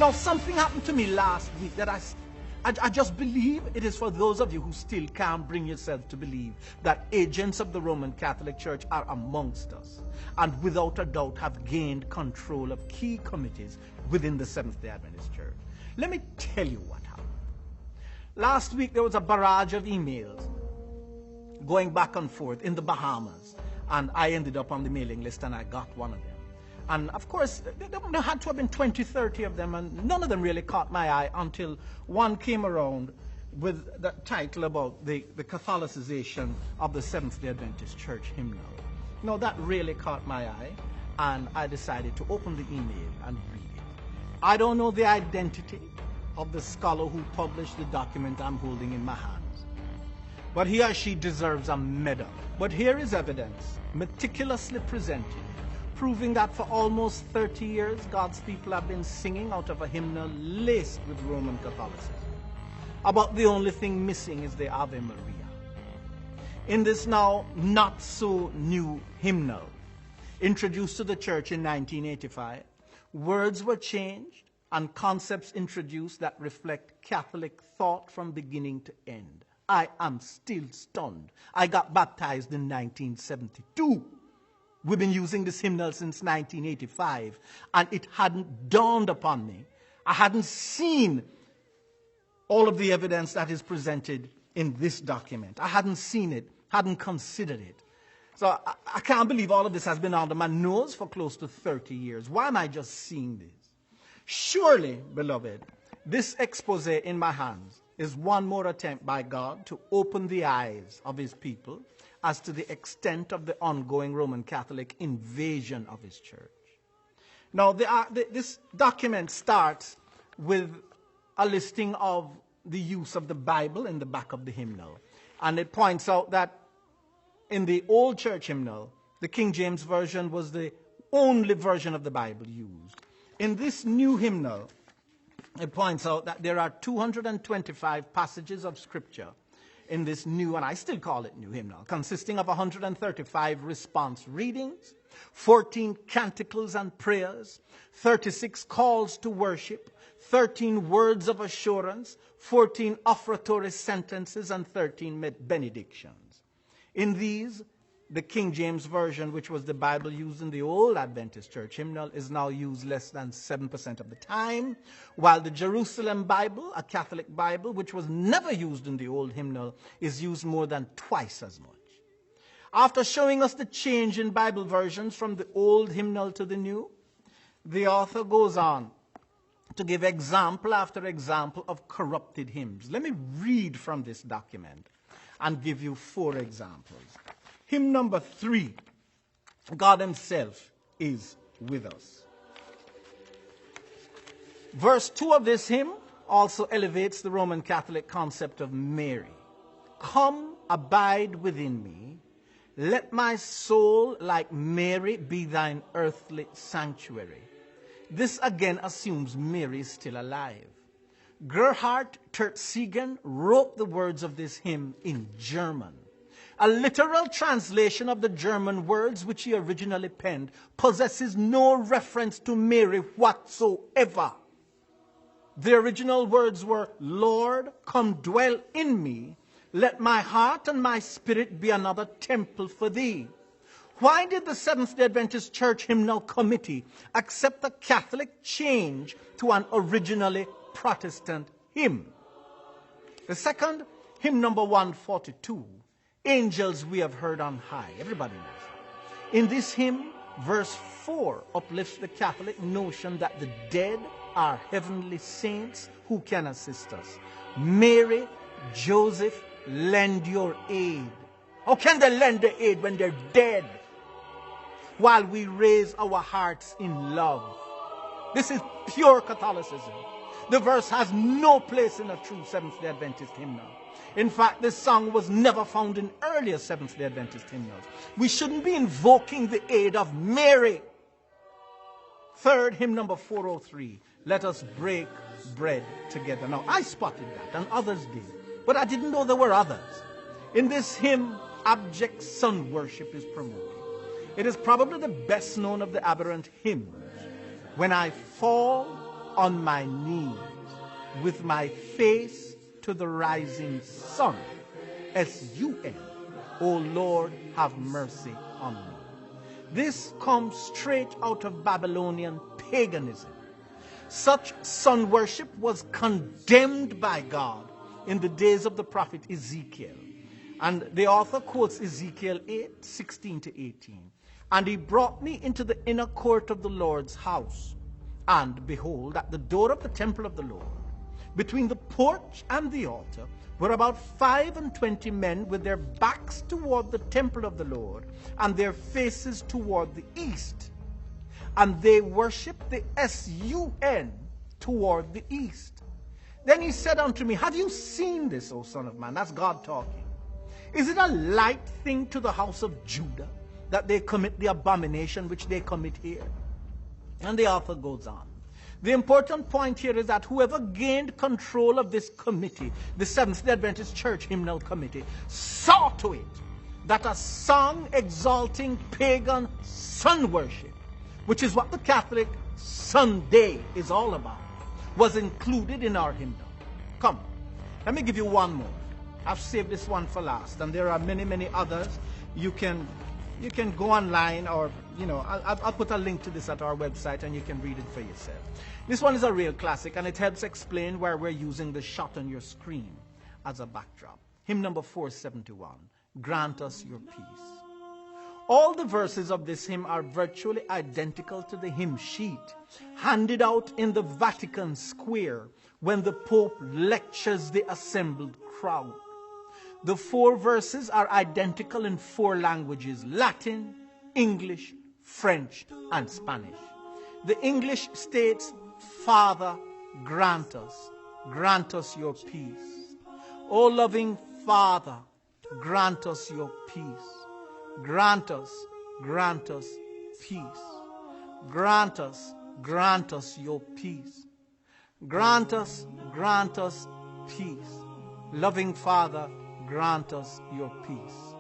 Now, something happened to me last week that I just believe it is for those of you who still can't bring yourself to believe that agents of the Roman Catholic Church are amongst us and without a doubt have gained control of key committees within the Seventh-day Adventist Church. Let me tell you what happened. Last week there was a barrage of emails going back and forth in the Bahamas, and I ended up on the mailing list and I got one of them. And of course, there had to have been 20, 30 of them, and none of them really caught my eye until one came around with the title about the Catholicization of the Seventh-day Adventist Church hymnal. Now that really caught my eye, and I decided to open the email and read it. I don't know the identity of the scholar who published the document I'm holding in my hands, but he or she deserves a medal. But here is evidence, meticulously presented, proving that for almost 30 years, God's people have been singing out of a hymnal laced with Roman Catholicism. About the only thing missing is the Ave Maria. In this now not so new hymnal, introduced to the church in 1985, words were changed and concepts introduced that reflect Catholic thought from beginning to end. I am still stunned. I got baptized in 1972. We've been using this hymnal since 1985, and it hadn't dawned upon me. I hadn't seen all of the evidence that is presented in this document. I hadn't seen it, hadn't considered it. So I can't believe all of this has been under my nose for close to 30 years. Why am I just seeing this? Surely, beloved, this expose in my hands is one more attempt by God to open the eyes of his people as to the extent of the ongoing Roman Catholic invasion of his church. Now, this document starts with a listing of the use of the Bible in the back of the hymnal. And it points out that in the old church hymnal, the King James Version was the only version of the Bible used. In this new hymnal, it points out that there are 225 passages of Scripture in this new, and I still call it new hymnal, consisting of 135 response readings, 14 canticles and prayers, 36 calls to worship, 13 words of assurance, 14 offertory sentences, and 13 benedictions. In these, the King James Version, which was the Bible used in the old Adventist church hymnal, is now used less than 7% of the time, while the Jerusalem Bible, a Catholic Bible, which was never used in the old hymnal, is used more than twice as much. After showing us the change in Bible versions from the old hymnal to the new, the author goes on to give example after example of corrupted hymns. Let me read from this document and give you 4 examples. Hymn number 3, God himself is with us. Verse 2 of this hymn also elevates the Roman Catholic concept of Mary. Come, abide within me. Let my soul, like Mary, be thine earthly sanctuary. This again assumes Mary is still alive. Gerhard Tertzigen wrote the words of this hymn in German. A literal translation of the German words which he originally penned possesses no reference to Mary whatsoever. The original words were, Lord, come dwell in me. Let my heart and my spirit be another temple for thee. Why did the Seventh-day Adventist Church Hymnal Committee accept the Catholic change to an originally Protestant hymn? The second, hymn number 142, Angels We Have Heard on High. Everybody knows. In this hymn, verse 4 uplifts the Catholic notion that the dead are heavenly saints who can assist us. Mary, Joseph, lend your aid. How can they lend their aid when they're dead? While we raise our hearts in love. This is pure Catholicism. The verse has no place in a true Seventh-day Adventist hymnal. In fact, this song was never found in earlier Seventh-day Adventist hymnals. We shouldn't be invoking the aid of Mary. Third, hymn number 403, Let Us Break Bread Together. Now, I spotted that, and others did, but I didn't know there were others. In this hymn, abject sun worship is promoted. It is probably the best known of the aberrant hymns. When I fall, on my knees with my face to the rising sun. S-U-N. O Lord, have mercy on me. This comes straight out of Babylonian paganism. Such sun worship was condemned by God in the days of the prophet Ezekiel. And the author quotes Ezekiel 8:16-18. And he brought me into the inner court of the Lord's house. And behold, at the door of the temple of the Lord, between the porch and the altar, were about 25 men with their backs toward the temple of the Lord, and their faces toward the east. And they worshiped the S-U-N toward the east. Then he said unto me, have you seen this, O son of man? That's God talking. Is it a light thing to the house of Judah that they commit the abomination which they commit here? And the author goes on. The important point here is that whoever gained control of this committee, the Seventh-day Adventist Church Hymnal Committee, saw to it that a song exalting pagan sun worship, which is what the Catholic Sunday is all about, was included in our hymnal. Come, let me give you one more. I've saved this one for last, and there are many, many others. You can go online, or I'll put a link to this at our website, and you can read it for yourself. This one is a real classic, and it helps explain why we're using the shot on your screen as a backdrop. Hymn number 471, Grant Us Your Peace. All the verses of this hymn are virtually identical to the hymn sheet handed out in the Vatican Square when the Pope lectures the assembled crowd. The 4 verses are identical in 4 languages: Latin, English, French, and Spanish. The English states, Father, grant us your peace. O loving Father, grant us your peace. Grant us peace. Grant us your peace. Grant us peace. Loving Father, grant us your peace.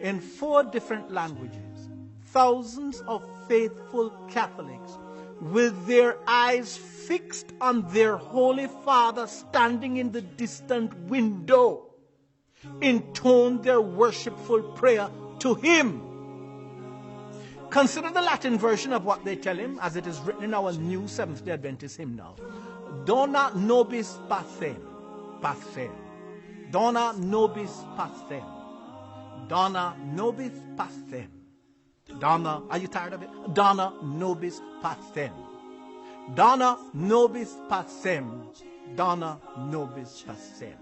In 4 different languages, thousands of faithful Catholics, with their eyes fixed on their Holy Father standing in the distant window, intoned their worshipful prayer to him. Consider the Latin version of what they tell him, as it is written in our new Seventh-day Adventist hymnal. Dona nobis pacem, pacem. Dona nobis pacem. Dona nobis pacem. Donna, are you tired of it? Donna nobis pacem. Donna nobis pacem. Donna nobis pacem.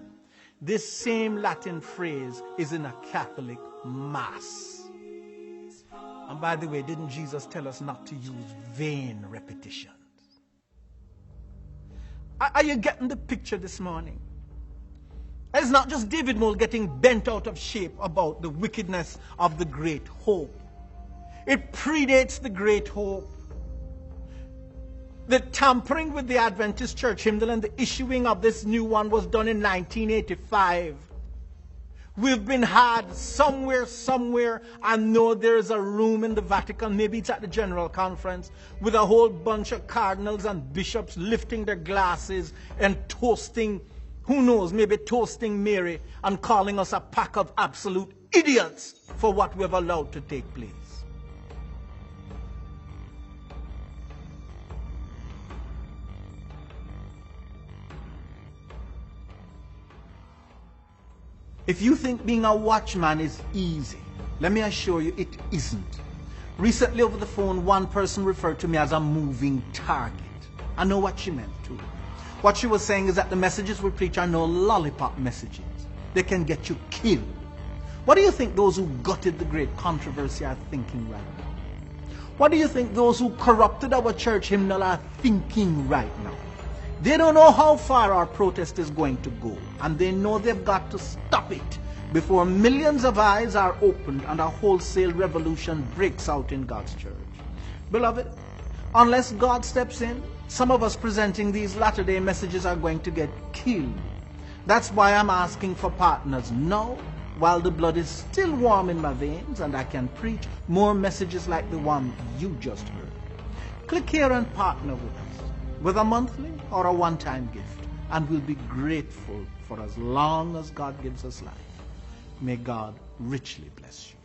This same Latin phrase is in a Catholic Mass. And by the way, didn't Jesus tell us not to use vain repetitions? Are you getting the picture this morning? It's not just David Moule getting bent out of shape about the wickedness of the Great Hope. It predates the Great Hope. The tampering with the Adventist Church Hymnal and the issuing of this new one was done in 1985. We've been had somewhere. I know there's a room in the Vatican, maybe it's at the General Conference, with a whole bunch of cardinals and bishops lifting their glasses and toasting, who knows, maybe toasting Mary and calling us a pack of absolute idiots for what we've allowed to take place. If you think being a watchman is easy, let me assure you it isn't. Recently over the phone, one person referred to me as a moving target. I know what she meant too. What she was saying is that the messages we preach are no lollipop messages. They can get you killed. What do you think those who gutted the great controversy are thinking right now? What do you think those who corrupted our church hymnal are thinking right now? They don't know how far our protest is going to go, and they know they've got to stop it before millions of eyes are opened and a wholesale revolution breaks out in God's church. Beloved, unless God steps in, some of us presenting these Latter-day messages are going to get killed. That's why I'm asking for partners now, while the blood is still warm in my veins and I can preach more messages like the one you just heard. Click here and partner with us. with a monthly or a one-time gift, and we'll be grateful for as long as God gives us life. May God richly bless you.